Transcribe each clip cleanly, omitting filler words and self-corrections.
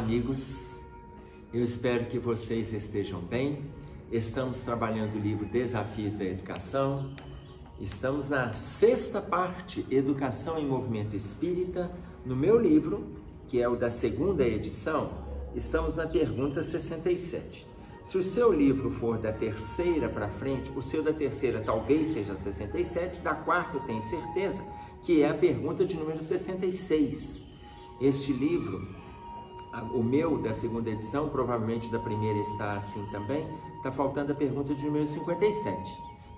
amigos, eu espero que vocês estejam bem. Estamos trabalhando o livro Desafios da Educação. Estamos na 6ª parte, Educação em Movimento Espírita. No meu livro, que é o da 2ª edição, estamos na pergunta 67. Se o seu livro for da 3ª para frente, o seu da 3ª talvez seja 67, da 4ª eu tenho certeza que é a pergunta de número 66. Este livro, o meu da 2ª edição, provavelmente da 1ª está assim também, está faltando a pergunta de número 57.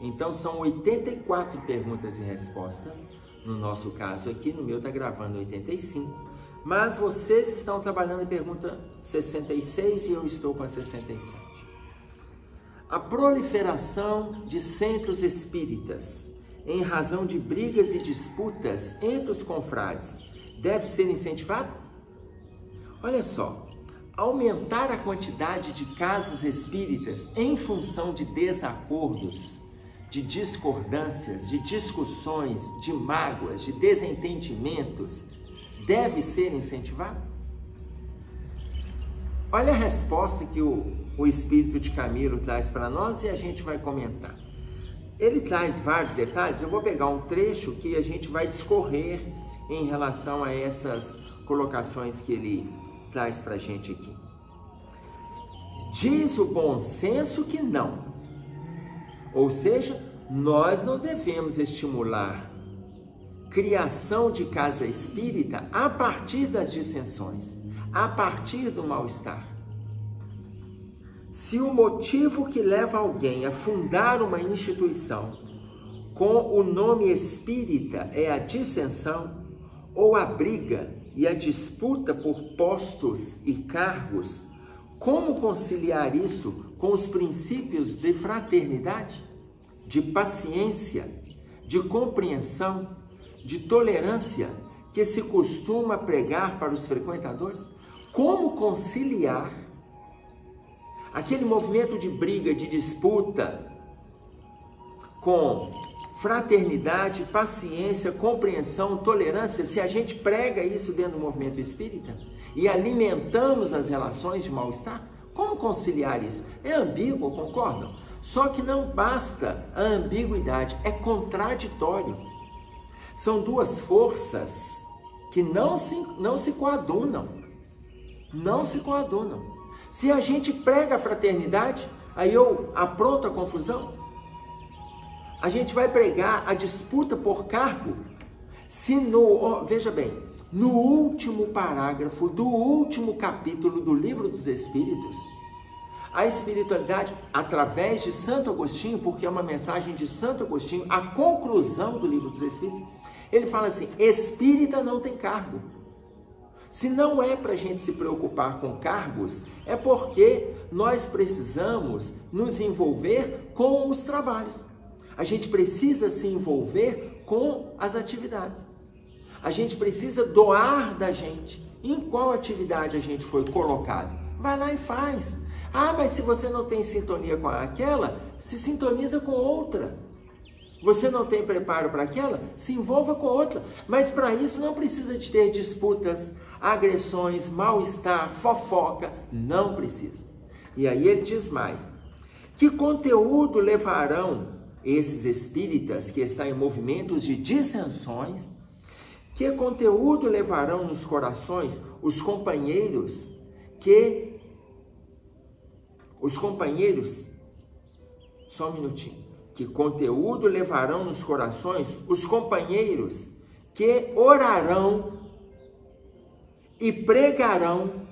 Então são 84 perguntas e respostas, no nosso caso aqui, no meu está gravando 85, mas vocês estão trabalhando a pergunta 66 e eu estou com a 67. A proliferação de centros espíritas, em razão de brigas e disputas entre os confrades, deve ser incentivado? Olha só, aumentar a quantidade de casas espíritas em função de desacordos, de discordâncias, de discussões, de mágoas, de desentendimentos, deve ser incentivado? Olha a resposta que o Espírito de Camilo traz para nós e a gente vai comentar. Ele traz vários detalhes, eu vou pegar um trecho que a gente vai discorrer em relação a essas colocações que ele traz para a gente aqui. Diz o bom senso que não. Ou seja, nós não devemos estimular criação de casa espírita a partir das dissensões, a partir do mal-estar. Se o motivo que leva alguém a fundar uma instituição com o nome espírita é a dissensão, ou a briga e a disputa por postos e cargos, como conciliar isso com os princípios de fraternidade, de paciência, de compreensão, de tolerância que se costuma pregar para os frequentadores? Como conciliar aquele movimento de briga, de disputa, com fraternidade, paciência, compreensão, tolerância, se a gente prega isso dentro do movimento espírita e alimentamos as relações de mal-estar? Como conciliar isso? É ambíguo, concordam? Só que não basta a ambiguidade, é contraditório. São duas forças que não se coadunam. Não se coadunam. Se a gente prega a fraternidade, aí eu apronto a confusão. A gente vai pregar a disputa por cargo. Veja bem, no último parágrafo do último capítulo do Livro dos Espíritos, a espiritualidade, através de Santo Agostinho, porque é uma mensagem de Santo Agostinho, a conclusão do Livro dos Espíritos, ele fala assim: espírita não tem cargo. Se não é para a gente se preocupar com cargos, é porque nós precisamos nos envolver com os trabalhos. A gente precisa se envolver com as atividades. A gente precisa doar da gente. Em qual atividade a gente foi colocado? Vai lá e faz. Ah, mas se você não tem sintonia com aquela, se sintoniza com outra. Você não tem preparo para aquela? Se envolva com outra. Mas para isso não precisa de ter disputas, agressões, mal-estar, fofoca. Não precisa. E aí ele diz mais. Que conteúdo levarão esses espíritas que estão em movimentos de dissensões? Que conteúdo levarão nos corações os companheiros só um minutinho. Que conteúdo levarão nos corações os companheiros que orarão e pregarão,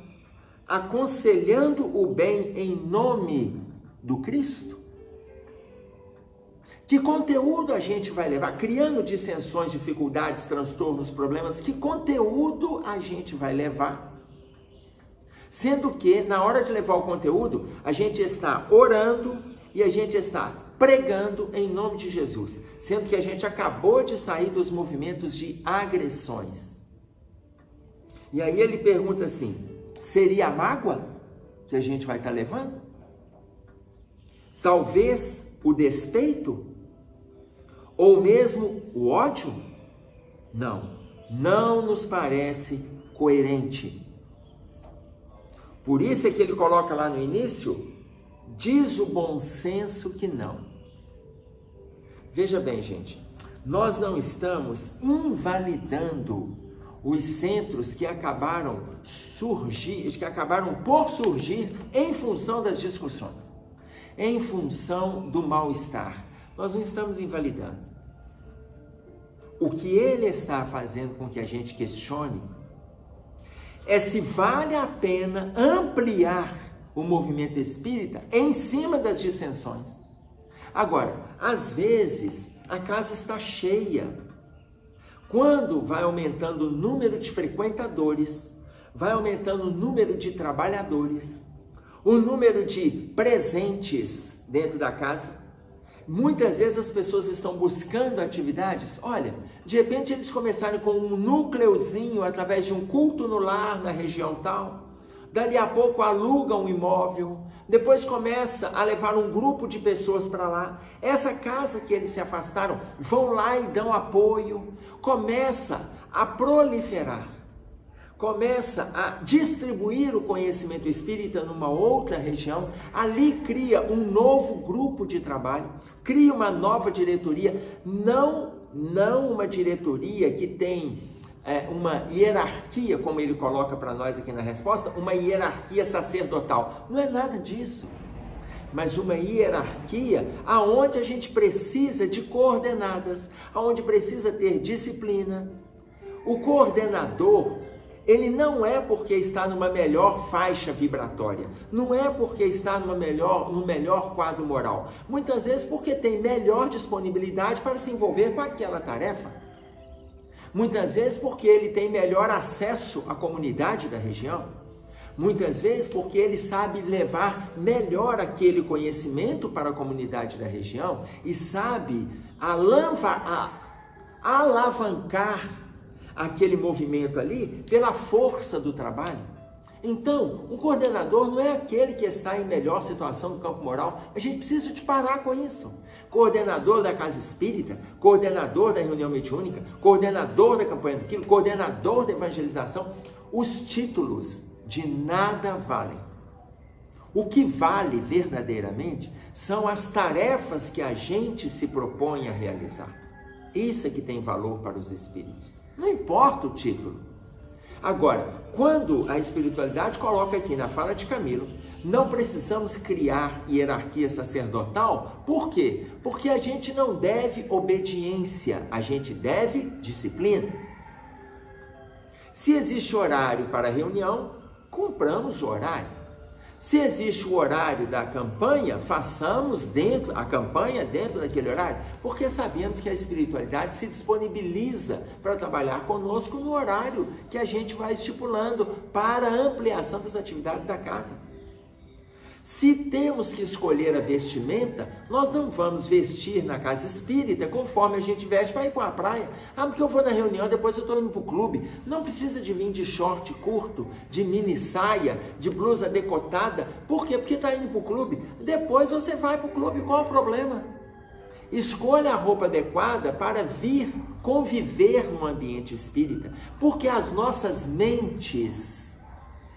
aconselhando o bem em nome do Cristo? Que conteúdo a gente vai levar? Criando dissensões, dificuldades, transtornos, problemas, que conteúdo a gente vai levar? Sendo que, na hora de levar o conteúdo, a gente está orando e a gente está pregando em nome de Jesus, sendo que a gente acabou de sair dos movimentos de agressões. E aí ele pergunta assim, seria a mágoa que a gente vai estar levando? Talvez o despeito? Ou mesmo o ódio? Não nos parece coerente. Por isso é que ele coloca lá no início, diz o bom senso que não. Veja bem, gente, nós não estamos invalidando os centros que acabaram por surgir em função das discussões, em função do mal-estar. Nós não estamos invalidando. O que ele está fazendo com que a gente questione é se vale a pena ampliar o movimento espírita em cima das dissensões. Agora, às vezes, a casa está cheia. Quando vai aumentando o número de frequentadores, vai aumentando o número de trabalhadores, o número de presentes dentro da casa, muitas vezes as pessoas estão buscando atividades. Olha, de repente eles começaram com um núcleozinho através de um culto no lar na região tal, dali a pouco alugam um imóvel, depois começa a levar um grupo de pessoas para lá. Essa casa que eles se afastaram, vão lá e dão apoio, começa a proliferar, começa a distribuir o conhecimento espírita numa outra região, ali cria um novo grupo de trabalho, cria uma nova diretoria, não uma diretoria que tem uma hierarquia, como ele coloca para nós aqui na resposta, uma hierarquia sacerdotal. Não é nada disso, mas uma hierarquia aonde a gente precisa de coordenadas, aonde precisa ter disciplina. O coordenador, ele não é porque está numa melhor faixa vibratória, não é porque está no melhor quadro moral, muitas vezes porque tem melhor disponibilidade para se envolver com aquela tarefa. Muitas vezes porque ele tem melhor acesso à comunidade da região. Muitas vezes porque ele sabe levar melhor aquele conhecimento para a comunidade da região e sabe alavancar aquele movimento ali pela força do trabalho. Então, o coordenador não é aquele que está em melhor situação no campo moral. A gente precisa de parar com isso. Coordenador da casa espírita, coordenador da reunião mediúnica, coordenador da campanha do quilo, coordenador da evangelização. Os títulos de nada valem. O que vale verdadeiramente são as tarefas que a gente se propõe a realizar. Isso é que tem valor para os espíritos. Não importa o título. Agora, quando a espiritualidade coloca aqui na fala de Camilo, não precisamos criar hierarquia sacerdotal. Por quê? Porque a gente não deve obediência, a gente deve disciplina. Se existe horário para reunião, cumpramos o horário. Se existe o horário da campanha, façamos a campanha dentro daquele horário, porque sabemos que a espiritualidade se disponibiliza para trabalhar conosco no horário que a gente vai estipulando para a ampliação das atividades da casa. Se temos que escolher a vestimenta, nós não vamos vestir na casa espírita conforme a gente veste para ir para a praia. Ah, porque eu vou na reunião, depois eu estou indo para o clube. Não precisa de vir de short curto, de mini saia, de blusa decotada. Por quê? Porque está indo para o clube. Depois você vai para o clube, qual o problema? Escolha a roupa adequada para vir conviver no ambiente espírita, porque as nossas mentes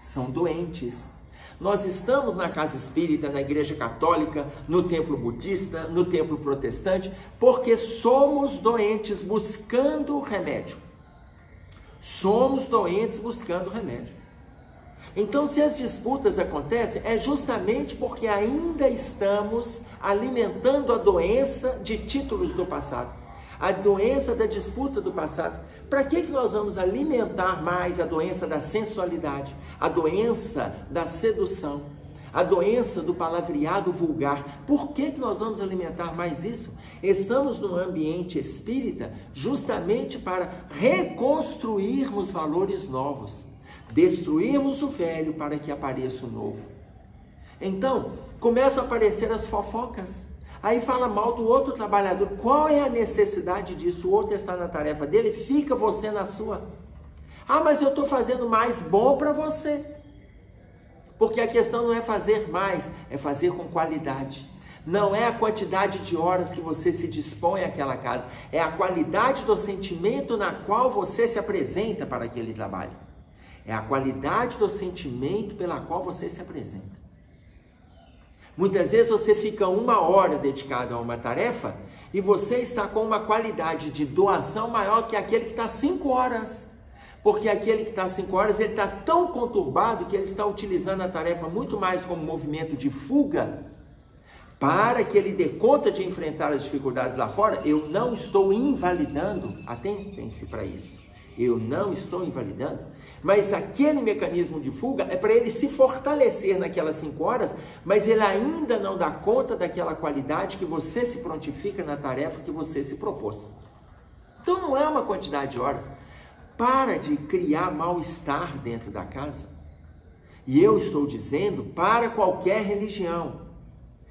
são doentes. Nós estamos na casa espírita, na igreja católica, no templo budista, no templo protestante, porque somos doentes buscando remédio. Somos doentes buscando remédio. Então, se as disputas acontecem, é justamente porque ainda estamos alimentando a doença de títulos do passado, a doença da disputa do passado. Para que nós vamos alimentar mais a doença da sensualidade, a doença da sedução, a doença do palavreado vulgar? Por que nós vamos alimentar mais isso? Estamos no ambiente espírita justamente para reconstruirmos valores novos, destruirmos o velho para que apareça o novo. Então, começam a aparecer as fofocas. Aí fala mal do outro trabalhador. Qual é a necessidade disso? O outro está na tarefa dele, fica você na sua. Ah, mas eu estou fazendo mais bom para você. Porque a questão não é fazer mais, é fazer com qualidade. Não é a quantidade de horas que você se dispõe àquela casa, é a qualidade do sentimento na qual você se apresenta para aquele trabalho. é a qualidade do sentimento pela qual você se apresenta. Muitas vezes você fica 1 hora dedicado a uma tarefa e você está com uma qualidade de doação maior que aquele que está 5 horas. Porque aquele que está 5 horas, ele está tão conturbado que ele está utilizando a tarefa muito mais como movimento de fuga para que ele dê conta de enfrentar as dificuldades lá fora. Eu não estou invalidando, atentem-se para isso, eu não estou invalidando, mas aquele mecanismo de fuga é para ele se fortalecer naquelas 5 horas, mas ele ainda não dá conta daquela qualidade que você se prontifica na tarefa que você se propôs. Então não é uma quantidade de horas. Para de criar mal-estar dentro da casa. E eu estou dizendo para qualquer religião.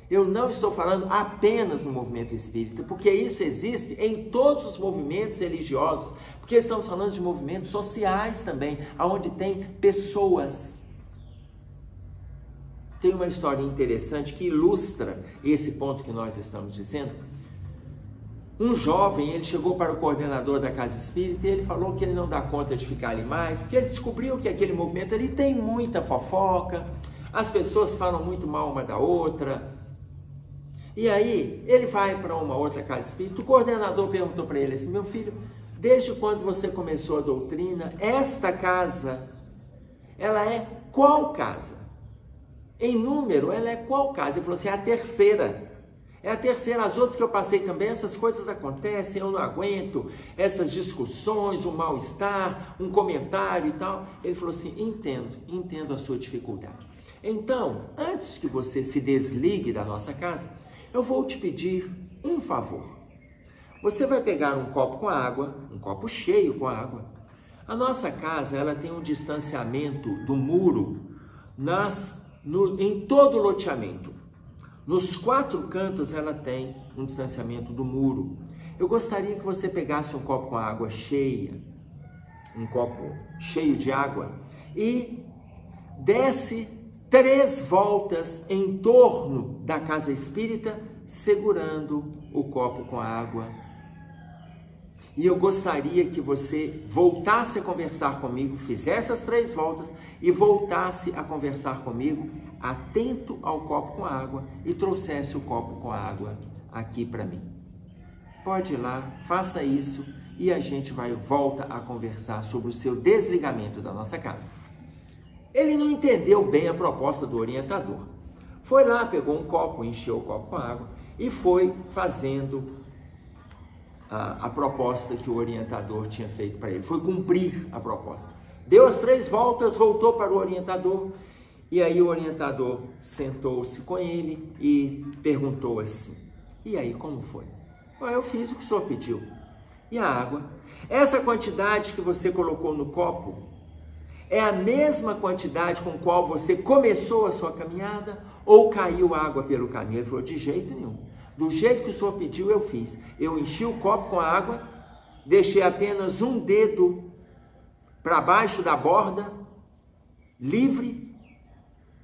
Eu não estou falando apenas no movimento espírita, porque isso existe em todos os movimentos religiosos, porque estamos falando de movimentos sociais também, onde tem pessoas. Tem uma história interessante que ilustra esse ponto que nós estamos dizendo. Um jovem, ele chegou para o coordenador da casa espírita e ele falou que ele não dá conta de ficar ali mais, porque ele descobriu que aquele movimento ali tem muita fofoca, as pessoas falam muito mal uma da outra. E aí, ele vai para uma outra casa espírita, o coordenador perguntou para ele assim: meu filho, desde quando você começou a doutrina, esta casa, ela é qual casa? Em número, ela é qual casa? Ele falou assim: é a terceira. É a terceira, as outras que eu passei também, essas coisas acontecem, eu não aguento, essas discussões, um mal-estar, um comentário e tal. Ele falou assim: entendo a sua dificuldade. Então, antes que você se desligue da nossa casa, eu vou te pedir um favor. Você vai pegar um copo com água, um copo cheio com água. A nossa casa, ela tem um distanciamento do muro em todo o loteamento. Nos 4 cantos ela tem um distanciamento do muro. Eu gostaria que você pegasse um copo com água cheia, um copo cheio de água, e desse 3 voltas em torno da casa espírita, segurando o copo com água. E eu gostaria que você voltasse a conversar comigo, fizesse as 3 voltas e voltasse a conversar comigo, atento ao copo com água, e trouxesse o copo com água aqui para mim. Pode ir lá, faça isso e a gente volta a conversar sobre o seu desligamento da nossa casa. Ele não entendeu bem a proposta do orientador. Foi lá, pegou um copo, encheu o copo com água e foi fazendo a proposta que o orientador tinha feito para ele. Foi cumprir a proposta. Deu as 3 voltas, voltou para o orientador. E aí o orientador sentou-se com ele e perguntou assim: e aí, como foi? Eu fiz o que o senhor pediu. E a água? Essa quantidade que você colocou no copo é a mesma quantidade com qual você começou a sua caminhada ou caiu água pelo caminho? Ele falou: de jeito nenhum. Do jeito que o senhor pediu, eu fiz. Eu enchi o copo com água, deixei apenas um dedo para baixo da borda, livre,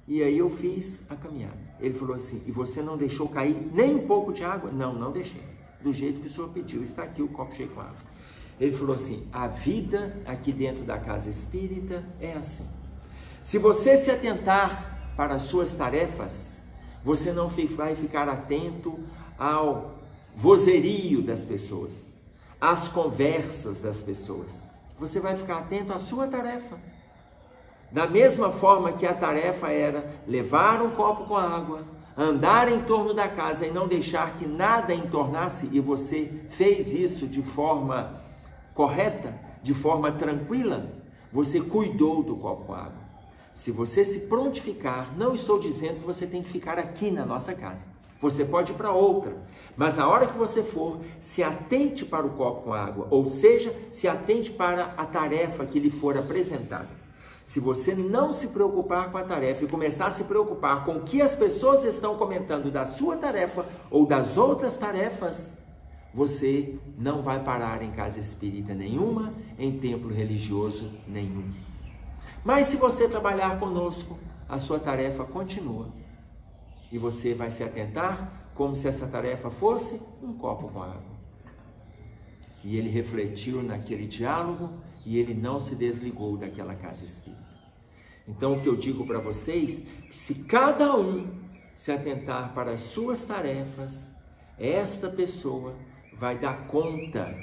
e aí eu fiz a caminhada. Ele falou assim: e você não deixou cair nem um pouco de água? Não, não deixei. Do jeito que o senhor pediu, está aqui o copo cheio com água. Ele falou assim: a vida aqui dentro da casa espírita é assim. Se você se atentar para as suas tarefas, você não vai ficar atento ao vozerio das pessoas, às conversas das pessoas. Você vai ficar atento à sua tarefa. Da mesma forma que a tarefa era levar um copo com água, andar em torno da casa e não deixar que nada entornasse, e você fez isso de forma correta, de forma tranquila, você cuidou do copo com água. Se você se prontificar, não estou dizendo que você tem que ficar aqui na nossa casa. Você pode ir para outra, mas a hora que você for, se atente para o copo com água, ou seja, se atente para a tarefa que lhe for apresentada. Se você não se preocupar com a tarefa e começar a se preocupar com o que as pessoas estão comentando da sua tarefa ou das outras tarefas, você não vai parar em casa espírita nenhuma, em templo religioso nenhum. Mas se você trabalhar conosco, a sua tarefa continua. E você vai se atentar como se essa tarefa fosse um copo com água. E ele refletiu naquele diálogo e ele não se desligou daquela casa espírita. Então, o que eu digo para vocês, se cada um se atentar para as suas tarefas, esta pessoa vai dar conta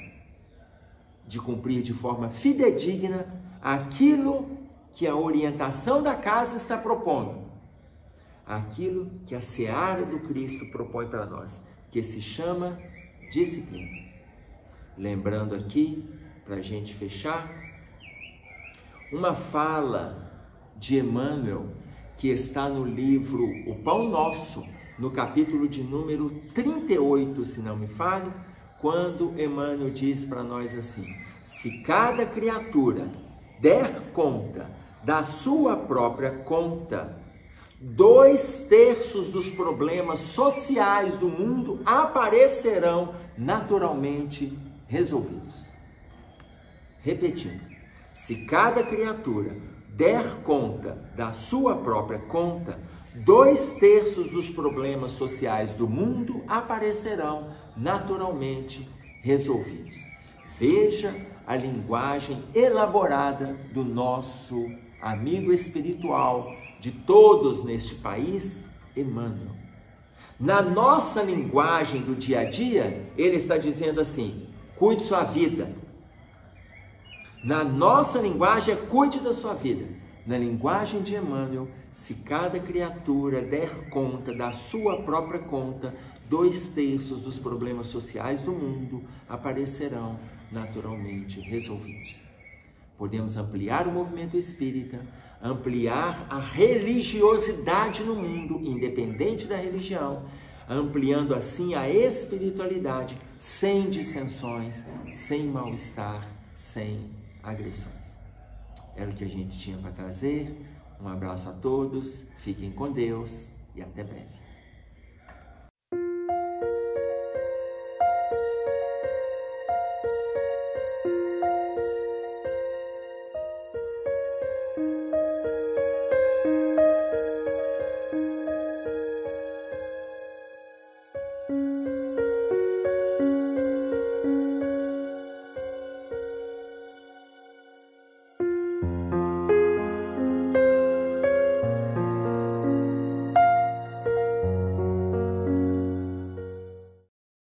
de cumprir de forma fidedigna aquilo que a orientação da casa está propondo, aquilo que a seara do Cristo propõe para nós, que se chama disciplina. Lembrando aqui, para a gente fechar, uma fala de Emmanuel, que está no livro O Pão Nosso, no capítulo de número 38, se não me falho, quando Emmanuel diz para nós assim: se cada criatura der conta da sua própria conta, 2/3 dos problemas sociais do mundo aparecerão naturalmente resolvidos. Repetindo, se cada criatura der conta da sua própria conta, 2/3 dos problemas sociais do mundo aparecerão naturalmente resolvidos. Veja a linguagem elaborada do nosso amigo espiritual de todos neste país, Emmanuel. Na nossa linguagem do dia a dia, ele está dizendo assim: cuide sua vida. Na nossa linguagem é cuide da sua vida. Na linguagem de Emmanuel, se cada criatura der conta da sua própria conta, 2/3 dos problemas sociais do mundo aparecerão naturalmente resolvidos. Podemos ampliar o movimento espírita, ampliar a religiosidade no mundo, independente da religião, ampliando assim a espiritualidade, sem dissensões, sem mal-estar, sem agressões. Era o que a gente tinha para trazer. Um abraço a todos, fiquem com Deus e até breve.